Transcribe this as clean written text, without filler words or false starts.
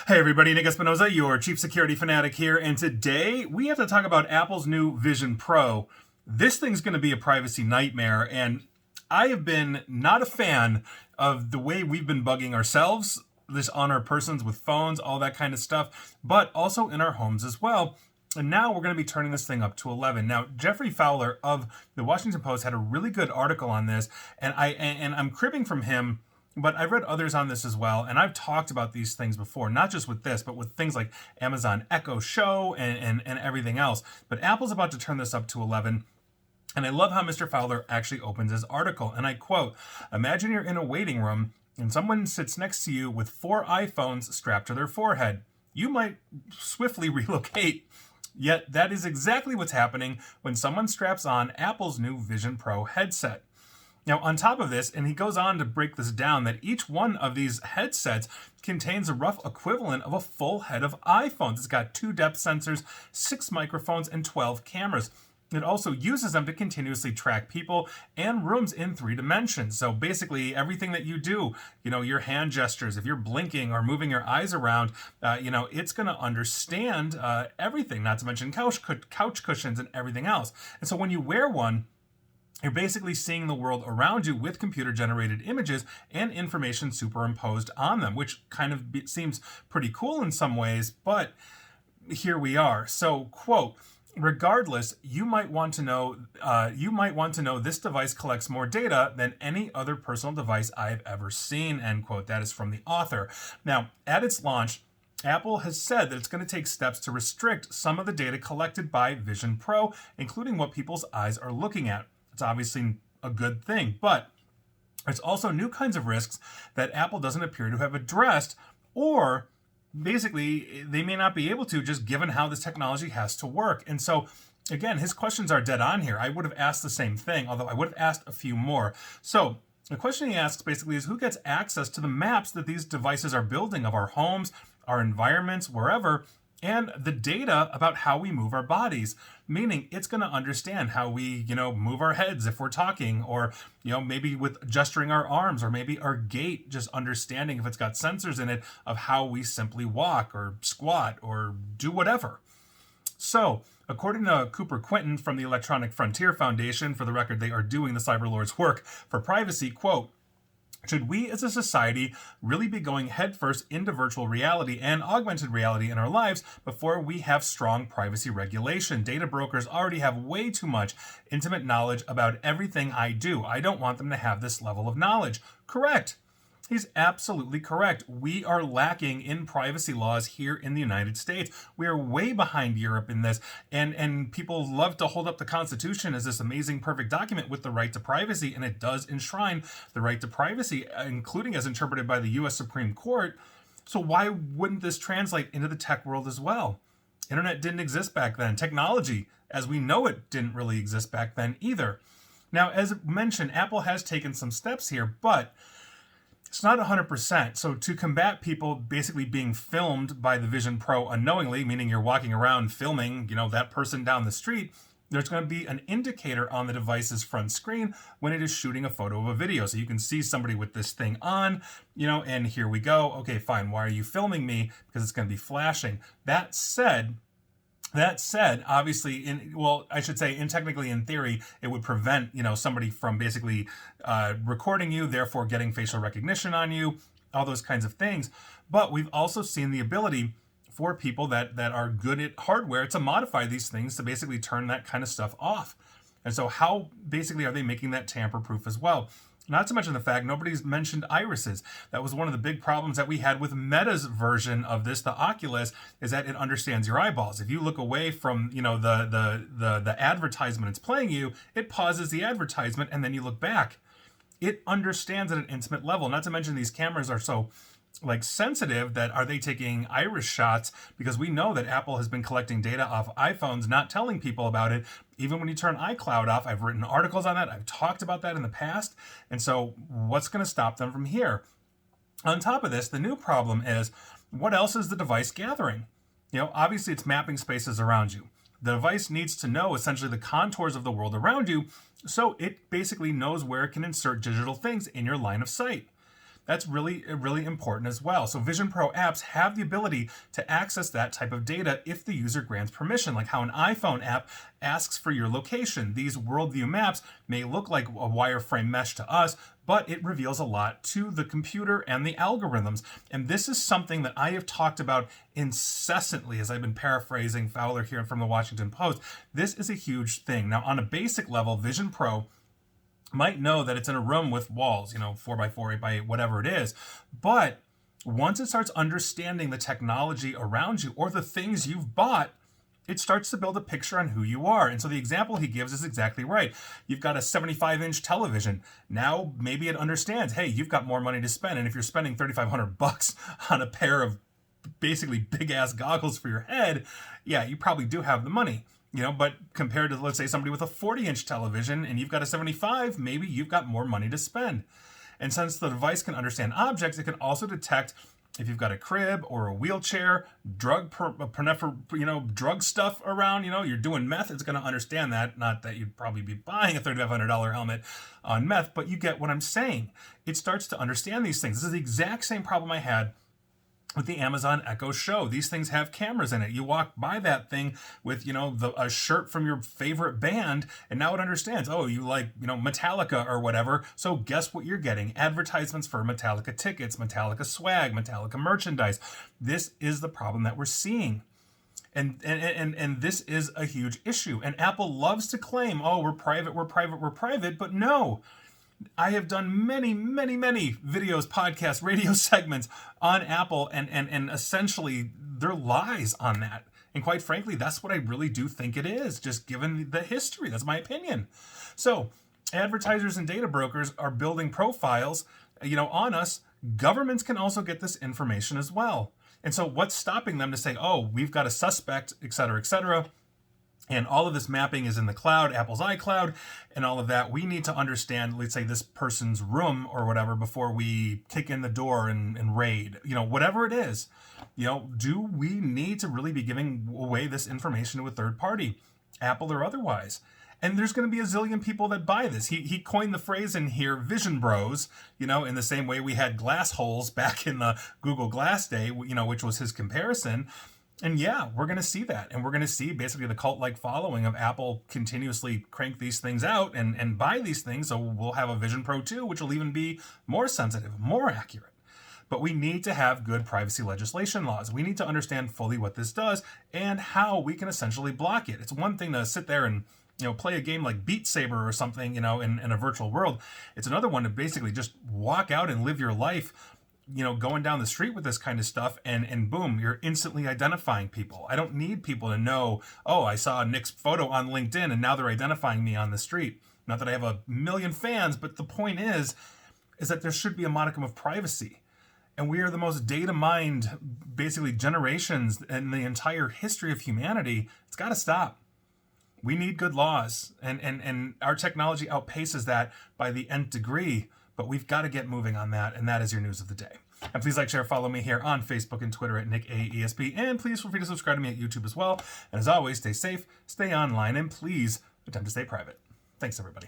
Hey everybody, Nick Espinoza, your chief security fanatic here, and today we have to talk about Apple's new Vision Pro. This thing's going to be a privacy nightmare, and I have been not a fan of the way we've been bugging ourselves, this on our persons with phones, all that kind of stuff, but also in our homes as well. And now we're going to be turning this thing up to 11. Now, Jeffrey Fowler of the Washington Post had a really good article on this, and I'm cribbing from him, but I've read others on this as well, and I've talked about these things before, not just with this, but with things like Amazon Echo Show and everything else. But Apple's about to turn this up to 11. And I love how Mr. Fowler actually opens his article, and I quote, "Imagine you're in a waiting room and someone sits next to you with 4 iPhones strapped to their forehead. You might swiftly relocate. Yet that is exactly what's happening when someone straps on Apple's new Vision Pro headset." Now, on top of this, and he goes on to break this down, that each one of these headsets contains a rough equivalent of a full head of iPhones. It's got 2 depth sensors, 6 microphones, and 12 cameras. It also uses them to continuously track people and rooms in 3 dimensions. So basically, everything that you do, your hand gestures, if you're blinking or moving your eyes around, it's going to understand everything, not to mention couch cushions and everything else. And so when you wear one, you're basically seeing the world around you with computer-generated images and information superimposed on them, which kind of seems pretty cool in some ways, but here we are. So, quote, "Regardless, you might want to know this device collects more data than any other personal device I've ever seen," end quote. That is from the author. Now, at its launch, Apple has said that it's going to take steps to restrict some of the data collected by Vision Pro, including what people's eyes are looking at. It's obviously a good thing, but there's also new kinds of risks that Apple doesn't appear to have addressed, or basically they may not be able to, just given how this technology has to work. And so, again, his questions are dead on here. I would have asked the same thing, although I would have asked a few more. So the question he asks basically is, who gets access to the maps that these devices are building of our homes, our environments, wherever, and the data about how we move our bodies? Meaning it's going to understand how we, move our heads if we're talking, or, maybe with gesturing our arms, or maybe our gait, just understanding if it's got sensors in it of how we simply walk or squat or do whatever. So, according to Cooper Quinton from the Electronic Frontier Foundation, for the record, they are doing the cyberlord's work for privacy, quote, "Should we as a society really be going headfirst into virtual reality and augmented reality in our lives before we have strong privacy regulation? Data brokers already have way too much intimate knowledge about everything I do. I don't want them to have this level of knowledge." Correct. He's absolutely correct. We are lacking in privacy laws here in the United States. We are way behind Europe in this. And people love to hold up the Constitution as this amazing, perfect document with the right to privacy, and it does enshrine the right to privacy, including as interpreted by the U.S. Supreme Court. So why wouldn't this translate into the tech world as well? Internet didn't exist back then. Technology, as we know it, didn't really exist back then either. Now, as mentioned, Apple has taken some steps here, but it's not 100%. So to combat people basically being filmed by the Vision Pro unknowingly, meaning you're walking around filming, that person down the street, there's going to be an indicator on the device's front screen when it is shooting a photo of a video. So you can see somebody with this thing on, and here we go. Okay, fine. Why are you filming me? Because it's going to be flashing. That said, obviously, technically in theory, it would prevent, somebody from basically recording you, therefore getting facial recognition on you, all those kinds of things. But we've also seen the ability for people that are good at hardware to modify these things to basically turn that kind of stuff off. And so how basically are they making that tamper-proof as well? Not to mention the fact nobody's mentioned irises. That was one of the big problems that we had with Meta's version of this, the Oculus, is that it understands your eyeballs. If you look away from, the advertisement it's playing you, it pauses the advertisement and then you look back. It understands at an intimate level. Not to mention these cameras are so sensitive that are they taking iris shots, because we know that Apple has been collecting data off iPhones, not telling people about it. Even when you turn iCloud off, I've written articles on that. I've talked about that in the past. And so what's going to stop them from here? On top of this, the new problem is, what else is the device gathering? Obviously it's mapping spaces around you. The device needs to know essentially the contours of the world around you, so it basically knows where it can insert digital things in your line of sight. That's really important as well. So Vision Pro apps have the ability to access that type of data if the user grants permission, like how an iPhone app asks for your location. These worldview maps may look like a wireframe mesh to us, but it reveals a lot to the computer and the algorithms. And this is something that I have talked about incessantly as I've been paraphrasing Fowler here from the Washington Post. This is a huge thing. Now, on a basic level, Vision Pro might know that it's in a room with walls, 4x4, 8x8, whatever it is. But once it starts understanding the technology around you or the things you've bought, it starts to build a picture on who you are. And so the example he gives is exactly right. You've got a 75-inch television. Now maybe it understands, hey, you've got more money to spend. And if you're spending $3,500 on a pair of basically big-ass goggles for your head, yeah, you probably do have the money. But compared to, let's say, somebody with a 40-inch television and you've got a 75, maybe you've got more money to spend. And since the device can understand objects, it can also detect if you've got a crib or a wheelchair, drug stuff around, you're doing meth, it's going to understand that. Not that you'd probably be buying a $3,500 helmet on meth, but you get what I'm saying. It starts to understand these things. This is the exact same problem I had with the Amazon Echo Show. These things have cameras in it. You walk by that thing with, a shirt from your favorite band, and now it understands, oh, you like, Metallica or whatever. So guess what you're getting? Advertisements for Metallica tickets, Metallica swag, Metallica merchandise. This is the problem that we're seeing. And this is a huge issue. And Apple loves to claim, oh, we're private, but no. I have done many videos, podcasts, radio segments on Apple, and essentially they're lies on that. And quite frankly, that's what I really do think it is, just given the history. That's my opinion. So advertisers and data brokers are building profiles, on us. Governments can also get this information as well. And so what's stopping them to say, oh, we've got a suspect, et cetera, and all of this mapping is in the cloud, Apple's iCloud, and all of that. We need to understand, let's say, this person's room or whatever before we kick in the door and raid, whatever it is. Do we need to really be giving away this information to a third party, Apple or otherwise? And there's going to be a zillion people that buy this. He coined the phrase in here, Vision Bros, in the same way we had glass holes back in the Google Glass day, which was his comparison. And yeah, we're going to see that. And we're going to see basically the cult-like following of Apple continuously crank these things out and buy these things. So we'll have a Vision Pro 2, which will even be more sensitive, more accurate. But we need to have good privacy legislation laws. We need to understand fully what this does and how we can essentially block it. It's one thing to sit there and play a game like Beat Saber or something, in a virtual world. It's another one to basically just walk out and live your life going down the street with this kind of stuff, and boom, you're instantly identifying people. I don't need people to know, oh, I saw Nick's photo on LinkedIn and now they're identifying me on the street. Not that I have a million fans, but the point is that there should be a modicum of privacy. And we are the most data mined, basically, generations in the entire history of humanity. It's got to stop. We need good laws, and our technology outpaces that by the nth degree. But we've got to get moving on that, and that is your news of the day. And please like, share, follow me here on Facebook and Twitter at NickAESP, and please feel free to subscribe to me at YouTube as well. And as always, stay safe, stay online, and please attempt to stay private. Thanks, everybody.